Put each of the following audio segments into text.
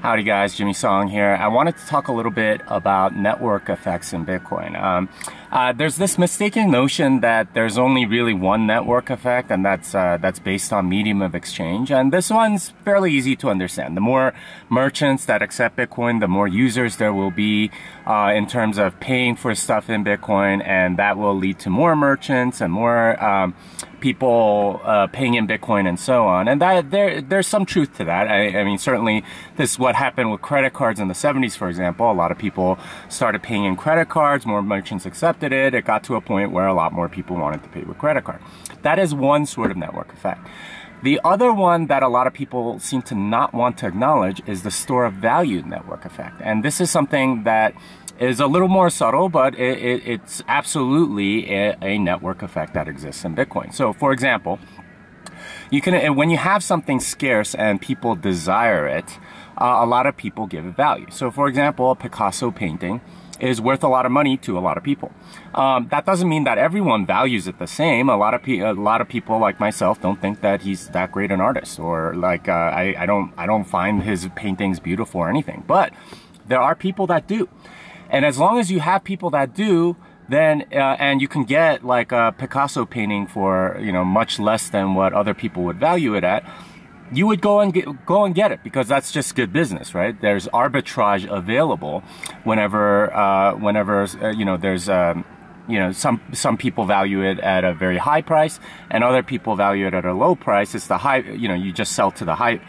Howdy guys, Jimmy Song here. I wanted to talk a little bit about network effects in Bitcoin. There's this mistaken notion that there's only really one network effect, and that's based on medium of exchange. And this one's fairly easy to understand. The more merchants that accept Bitcoin, the more users there will be in terms of paying for stuff in Bitcoin, and that will lead to more merchants and more people paying in Bitcoin and so on. And there's some truth to that. I mean, certainly this is what happened with credit cards in the 70s, for example. A lot of people started paying in credit cards, more merchants accepted it. It got to a point where a lot more people wanted to pay with credit card. That is one sort of network effect. The other one that a lot of people seem to not want to acknowledge is the store of value network effect. And this is something that is a little more subtle, but it's absolutely a network effect that exists in Bitcoin. So for example, when you have something scarce and people desire it, a lot of people give it value. So for example, a Picasso painting is worth a lot of money to a lot of people. That doesn't mean that everyone values it the same. A lot of people like myself don't think that he's that great an artist, or like I don't find his paintings beautiful or anything. But there are people that do. And as long as you have people that do, then and you can get like a Picasso painting for much less than what other people would value it at, you would go and get it, because that's just good business, right? There's arbitrage available whenever there's some people value it at a very high price and other people value it at a low price. It's the high, you just sell to the high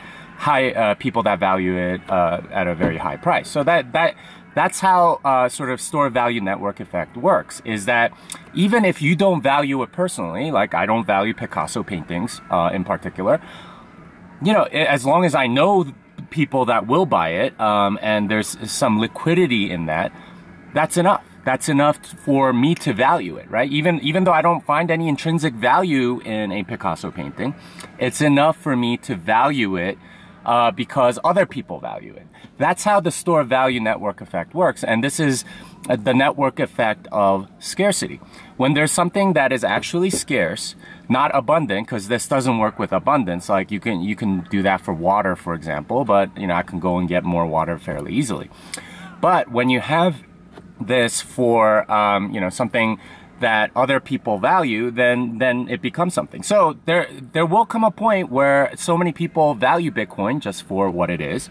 people that value it at a very high price. So that's how sort of store value network effect works, is that even if you don't value it personally, like I don't value Picasso paintings in particular, as long as I know people that will buy it and there's some liquidity in that, that's enough. That's enough for me to value it, right? Even though I don't find any intrinsic value in a Picasso painting, it's enough for me to value it because other people value it. That's how the store value network effect works. And this is the network effect of scarcity. When there's something that is actually scarce, not abundant, because this doesn't work with abundance. Like you can do that for water, for example, but I can go and get more water fairly easily. But when you have this for something that other people value, then it becomes something. So there will come a point where so many people value Bitcoin just for what it is,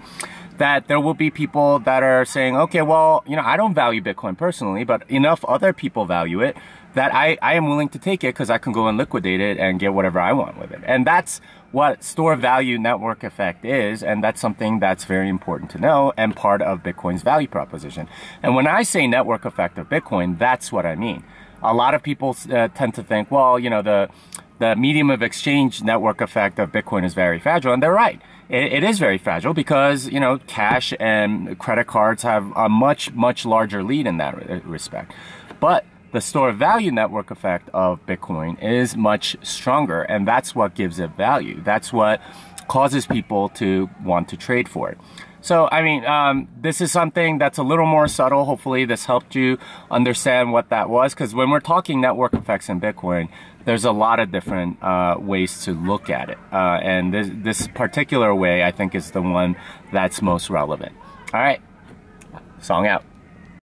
that there will be people that are saying, okay, well, I don't value Bitcoin personally, but enough other people value it that I am willing to take it because I can go and liquidate it and get whatever I want with it. And that's what store value network effect is, and that's something that's very important to know and part of Bitcoin's value proposition. And when I say network effect of Bitcoin, that's what I mean. A lot of people tend to think, well, the medium of exchange network effect of Bitcoin is very fragile, and they're right. It is very fragile because, cash and credit cards have a much, much larger lead in that respect. But the store of value network effect of Bitcoin is much stronger, and that's what gives it value. That's what causes people to want to trade for it. So, I mean, this is something that's a little more subtle. Hopefully this helped you understand what that was, because when we're talking network effects in Bitcoin, there's a lot of different ways to look at it. And this particular way, I think, is the one that's most relevant. All right, Song out.